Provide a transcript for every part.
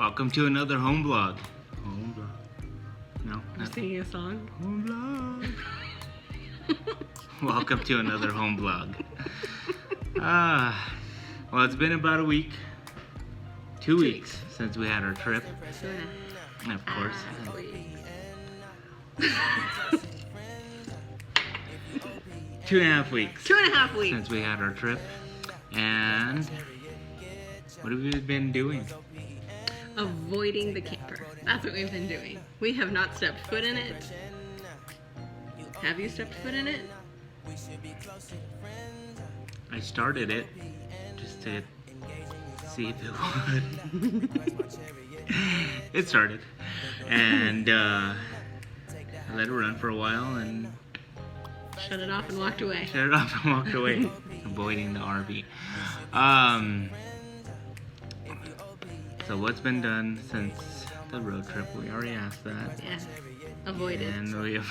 Welcome to another home vlog. Home vlog. No, You're singing a song? home vlog. Welcome to another home vlog. Well, it's been about a week, 2 weeks since we had our trip. Of course. Two and a half weeks 2.5 weeks. since we had our trip. And what have we been doing? Avoiding the camper. That's what we've been doing. We have not stepped foot in it. Have you stepped foot in it? I started it just to see if it would. It started. And I let it run for a while and Shut it off and walked away. shut it off and walked away, avoiding the RV. So what's been done since the road trip? We already asked that. Yeah. Avoid it. And we I'm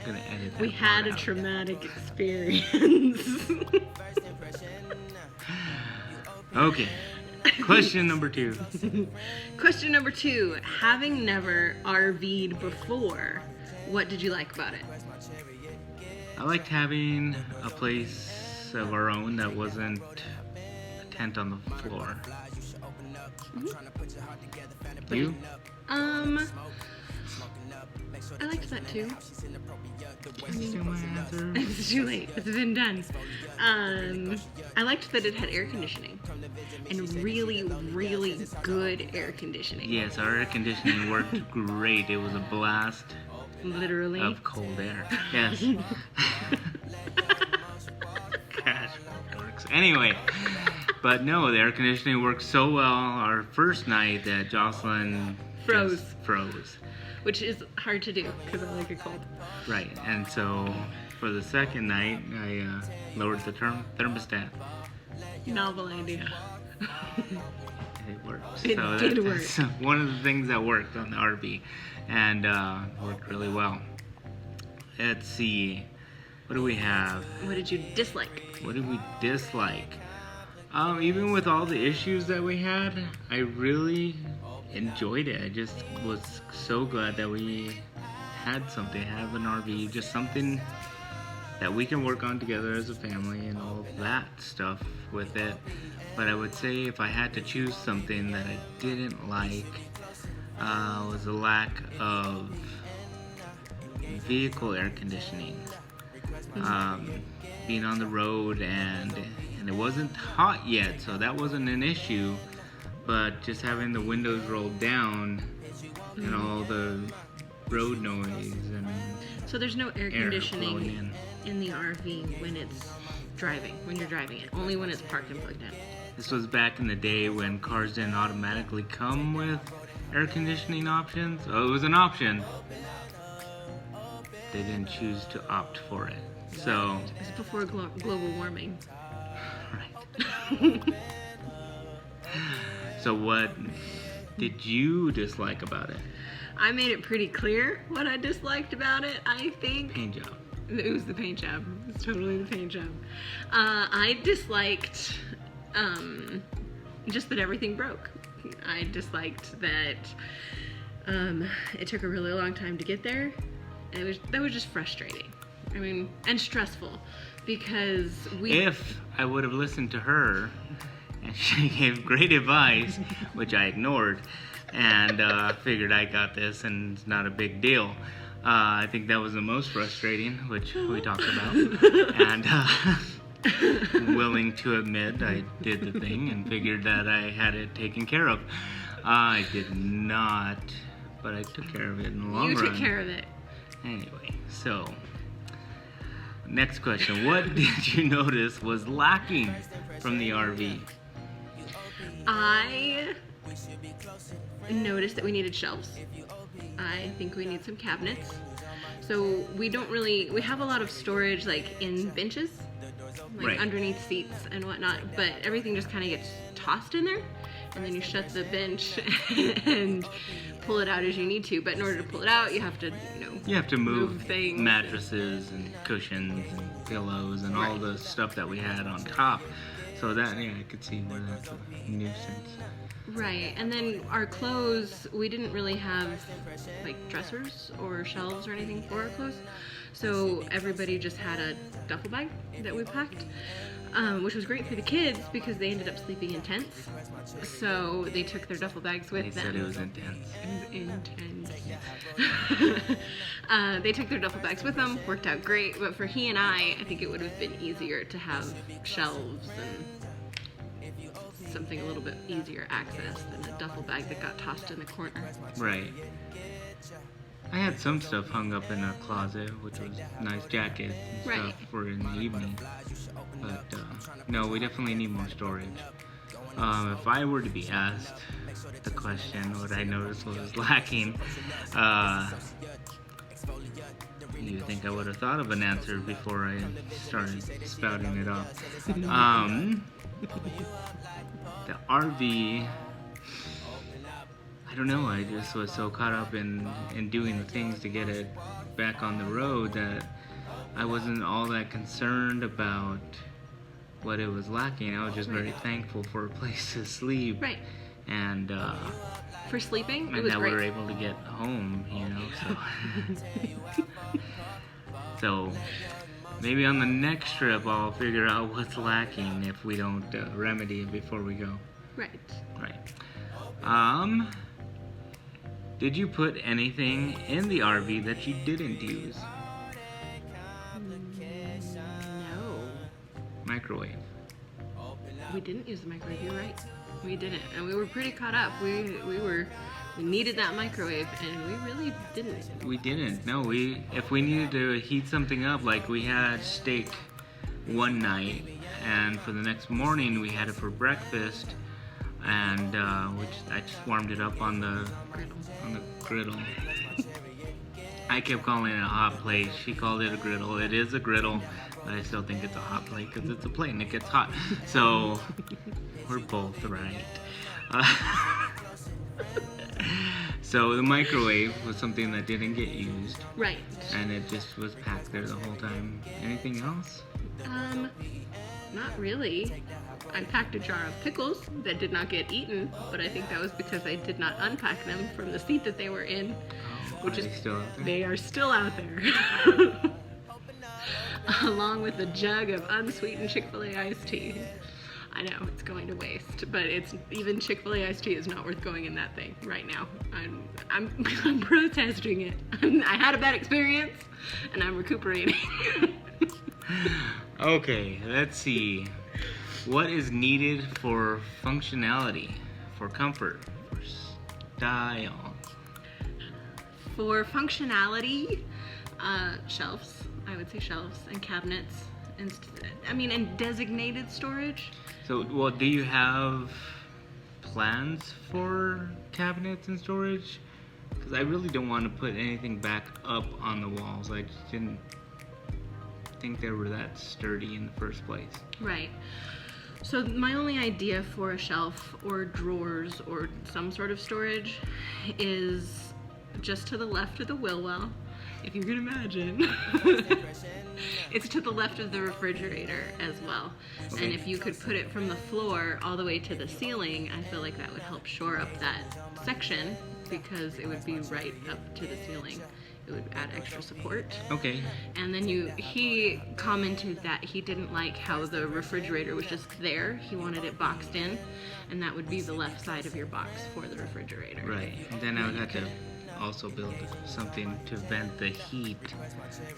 gonna edit that We had part a out. traumatic experience. Okay. Question number 2. Question number 2. Having never RV'd before, what did you like about it? I liked having a place of our own that wasn't a tent on the floor. You? I liked that too. Still my answer. It's too late. It's been done. I liked that it had air conditioning. And really, really good air conditioning. Yes, our air conditioning worked great. It was a blast Literally. of cold air. Yes. Gosh, it works. Anyway, but no, the air conditioning worked so well. Our first night that Jocelyn Froze. just froze. Which is hard to do because I like it cold. Right, and so for the second night, I lowered the thermostat. Novel idea. It worked. It did work. That's one of the things that worked on the RV, and worked really well. Let's see, what do we have? What did you dislike? What did we dislike? Even with all the issues that we had, I really enjoyed it. I just was so glad that we had something, have an RV, just something that we can work on together as a family and all of that stuff with it. But I would say if I had to choose something that I didn't like, was the lack of vehicle air conditioning. Being on the road and it wasn't hot yet, so that wasn't an issue. But just having the windows rolled down and all the road noise and So there's no air air conditioning blowing in. the RV when it's driving, when you're driving it. Only when it's parked and plugged in. This was back in the day when cars didn't automatically come with air conditioning options. Oh, it was an option. They didn't choose to opt for it. So, It's before global warming. right. So what did you dislike about it? I made it pretty clear what I disliked about it, I think. Paint job. It was the paint job. It's totally the paint job. I disliked just that everything broke. I disliked that it took a really long time to get there. That was just frustrating. I mean, and stressful because If I would have listened to her, and she gave great advice, which I ignored, and figured I got this and it's not a big deal. I think that was the most frustrating, which we talked about. And willing to admit I did the thing and figured that I had it taken care of. I did not, but I took care of it in the long you run. took care of it. Anyway, so next question. What did you notice was lacking from the RV? I noticed that we needed shelves. I think we need some cabinets. So we have a lot of storage like in benches, like Right. underneath seats and whatnot, but everything just kind of gets tossed in there and then you shut the bench and pull it out as you need to. But in order to pull it out, you have to, You have to move Move things. mattresses and cushions and pillows and all Right. the stuff that we had on top. So that, yeah, I could see where that's a nuisance. Right, and then our clothes, we didn't really have like dressers or shelves or anything for our clothes, so everybody just had a duffel bag that we packed, which was great for the kids because they ended up sleeping in tents. So they took their duffel bags with They them. said it was intense. Intense. They took their duffel bags with them, worked out great, but for he and I think it would have been easier to have shelves and something a little bit easier access than a duffel bag that got tossed in the corner. Right. I had some stuff hung up in a closet, which was nice jackets and stuff Right. for in the evening. But no, we definitely need more storage. If I were to be asked the question, what I noticed was lacking, you think I would have thought of an answer before I started spouting it off. The RV, I don't know, I just was so caught up in doing the things to get it back on the road that I wasn't all that concerned about what it was lacking. I was just very thankful for a place to sleep. Right. And For sleeping, it and was that great. we were able to get home, you know, so so maybe on the next trip I'll figure out what's lacking if we don't remedy it before we go. Right. Right. Did you put anything in the RV that you didn't use? No. Microwave. We didn't use the microwave, you're right. We didn't. And we were pretty caught up. We needed that microwave and we really didn't. We didn't. No, if we needed to heat something up, like we had steak one night, and for the next morning we had it for breakfast, and I just warmed it up on the griddle. I kept calling it a hot plate. She called it a griddle. It is a griddle, but I still think it's a hot plate because it's a plate and it gets hot. So we're both right. So the microwave was something that didn't get used, Right. and it just was packed there the whole time. Anything else? Not really. I packed a jar of pickles that did not get eaten, but I think that was because I did not unpack them from the seat that they were in, which Are is they still out there? they are still out there. Along with a jug of unsweetened Chick-fil-A iced tea. I know it's going to waste, but it's even Chick-fil-A iced tea is not worth going in that thing right now. I'm protesting it. I had a bad experience, and I'm recuperating. Okay, let's see. What is needed for functionality, for comfort, for style? For functionality, shelves. I would say shelves and cabinets, and and designated storage. So, well, do you have plans for cabinets and storage? Because I really don't want to put anything back up on the walls. I just didn't think they were that sturdy in the first place. Right. So my only idea for a shelf or drawers or some sort of storage is just to the left of the wheel well, if you can imagine. It's to the left of the refrigerator as well. Okay. And if you could put it from the floor all the way to the ceiling, I feel like that would help shore up that section because it would be right up to the ceiling. It would add extra support. Okay. And then he commented that he didn't like how the refrigerator was just there. He wanted it boxed in, and that would be the left side of your box for the refrigerator. Right. And then I would have to also build something to vent the heat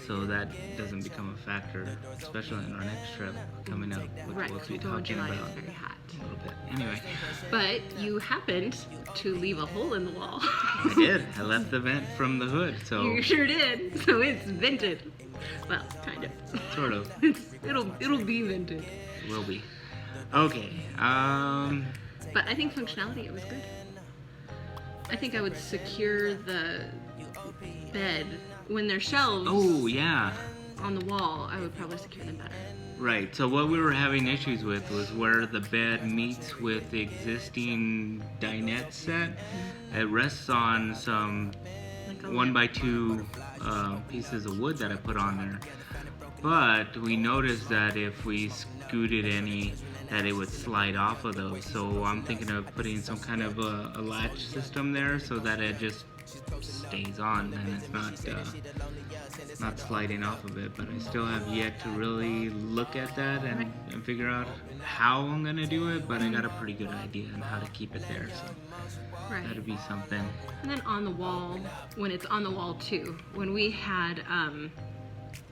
so that doesn't become a factor, especially in our next trip coming up, which Right, we'll be we'll go in talking July, about it's very hot. a little bit. Anyway, But you happened to leave a hole in the wall. I did. I left the vent from the hood, so You sure did. So it's vented. Well, kind of. sort of It'll be vented. will be. Okay. But I think functionality, it was good. I think I would secure the bed when there's shelves Oh yeah. on the wall. I would probably secure them better. Right. So what we were having issues with was where the bed meets with the existing dinette set. It rests on some Like a 1x2 pieces of wood that I put on there. But we noticed that if we scooted any that it would slide off of those. So I'm thinking of putting some kind of a latch system there so that it just stays on and it's not sliding off of it. But I still have yet to really look at that and figure out how I'm gonna do it. But I got a pretty good idea on how to keep it there. So that'd be something. And then on the wall, when it's on the wall too, when we had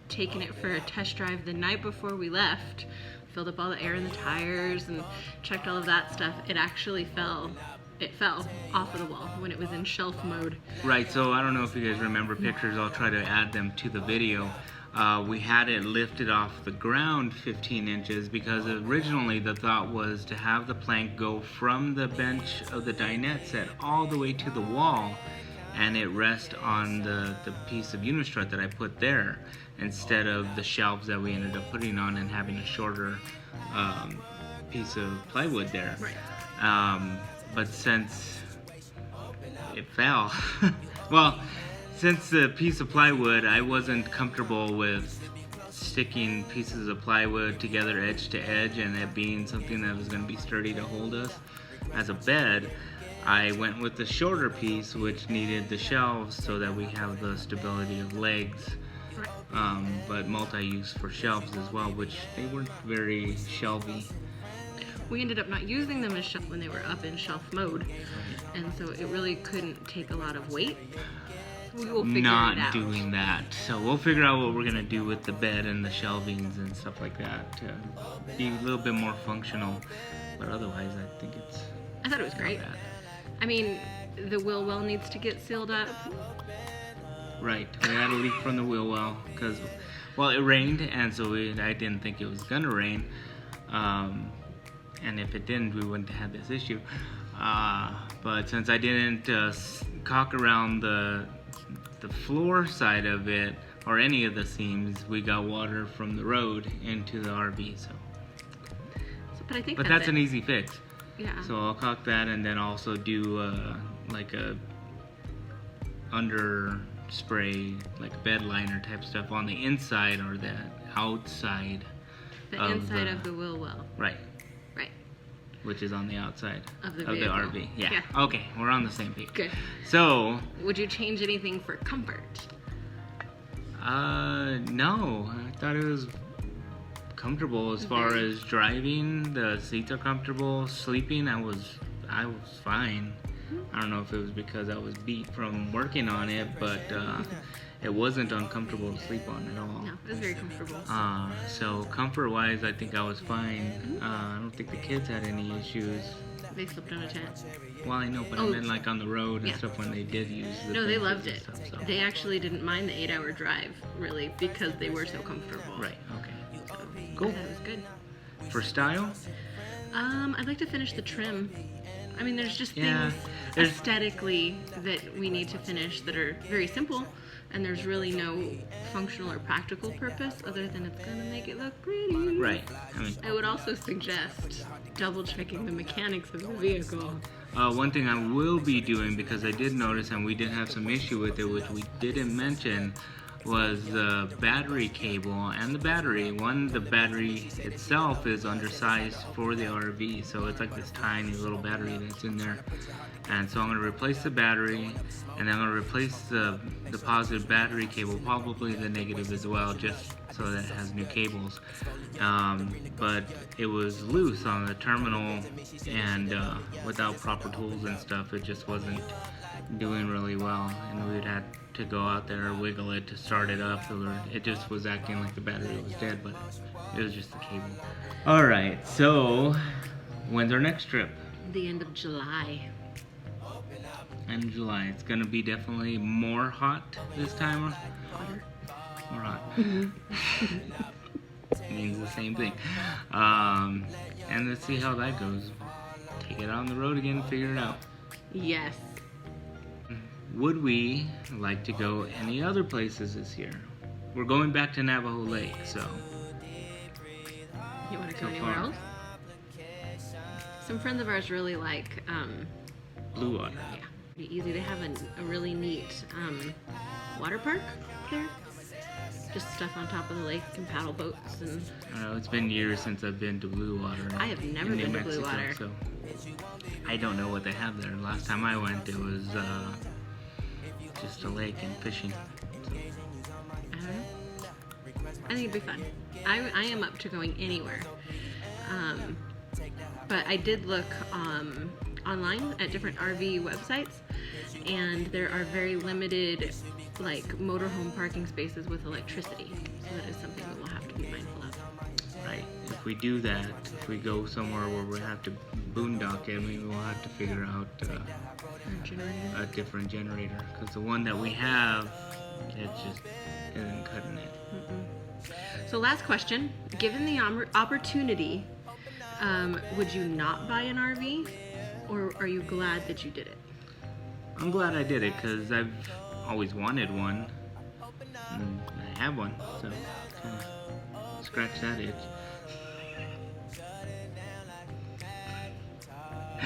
taken it for a test drive the night before we left, filled up all the air in the tires and checked all of that stuff, it actually fell off of the wall when it was in shelf mode. Right, so I don't know if you guys remember pictures. I'll try to add them to the video. We had it lifted off the ground 15 inches because originally the thought was to have the plank go from the bench of the dinette set all the way to the wall and it rest on the piece of unistrut that I put there instead of the shelves that we ended up putting on and having a shorter piece of plywood there. Right. But since it fell, well, since the piece of plywood, I wasn't comfortable with sticking pieces of plywood together edge to edge and it being something that was going to be sturdy to hold us as a bed. I went with the shorter piece, which needed the shelves so that we have the stability of legs, but multi-use for shelves as well, which they weren't very shelvy. We ended up not using them as shelf when they were up in shelf mode, and so it really couldn't take a lot of weight. We will figure it out. Not doing that. So we'll figure out what we're gonna do with the bed and the shelvings and stuff like that to be a little bit more functional. But otherwise, I think it's. I thought it was great. Not bad. I mean, the wheel well needs to get sealed up. Right. We had a leak from the wheel well because, well, it rained, and so I didn't think it was gonna rain. And if it didn't, we wouldn't have had this issue. But since I didn't caulk around the floor side of it or any of the seams, we got water from the road into the RV. But I think that's an easy fix. Yeah. So I'll caulk that and then also do like a under spray, like bed liner type stuff on the inside or the outside. The inside of the wheel well. Right. Right. Which is on the outside of the RV. Yeah. Okay, we're on the same page. Good. So. Would you change anything for comfort? No. I thought it was comfortable as far as driving. The seats are comfortable. Sleeping, I was fine. I don't know if it was because I was beat from working on it, but it wasn't uncomfortable to sleep on at all. No, it was very comfortable. So comfort-wise, I think I was fine. I don't think the kids had any issues. They slept on a tent. Well, I know, but I meant like on the road and stuff when they did use the No, they loved it. Stuff, so. They actually didn't mind the 8-hour drive, really, because they were so comfortable. Right, okay. So, Cool. That was good. For style? I'd like to finish the trim. I mean, there's just things aesthetically that we need to finish that are very simple, and there's really no functional or practical purpose other than it's going to make it look pretty. Right. I would also suggest double checking the mechanics of the vehicle. One thing I will be doing, because I did notice and we did have some issue with it, which we didn't mention, was the battery cable and the battery. The battery itself is undersized for the RV, so it's like this tiny little battery that's in there. And so I'm going to replace the battery, and then I'm going to replace the positive battery cable, probably the negative as well, just so that it has new cables. But it was loose on the terminal, and without proper tools and stuff, it just wasn't doing really well, and we'd had to go out there and wiggle it to start it up. It just was acting like the battery was dead, but it was just the cable. All right, so when's our next trip? The end of July. End of July. It's gonna be definitely more hot this time. Hotter. More hot. Means the same thing. And let's see how that goes. Take it on the road again, figure it out. Yes. Would we like to go any other places this year? We're going back to Navajo Lake, so. You want to go anywhere else? Some friends of ours really like Blue Water. Yeah, pretty easy. They have a really neat water park there. Just stuff on top of the lake and paddle boats and. I don't know, it's been years since I've been to Blue Water. I have never in New been to Blue Mexico, Water. So I don't know what they have there. Last time I went, it was just a lake and fishing. I don't know. I think it'd be fun. I am up to going anywhere. But I did look online at different RV websites, and there are very limited like motorhome parking spaces with electricity. So that is something that we'll have to be mindful of. Right. If we do that, if we go somewhere where we have to boondock it, maybe we'll have to figure out a different generator, because the one that we have, it just isn't cutting it. So last question, given the opportunity, would you not buy an RV, or are you glad that you did it? I'm glad I did it, because I've always wanted one, and I have one, so scratch that itch.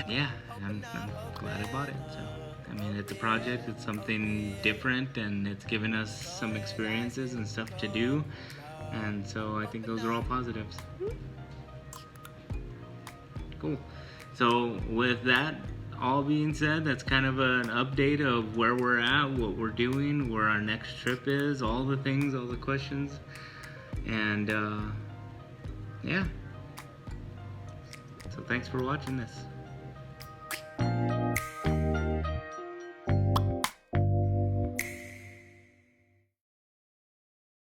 Yeah, I'm glad I bought it. So, I mean, it's a project, it's something different, and it's given us some experiences and stuff to do, and so I think those are all positives. Cool. So with that all being said, that's kind of an update of where we're at, what we're doing, where our next trip is, all the things, all the questions, and yeah. So thanks for watching this.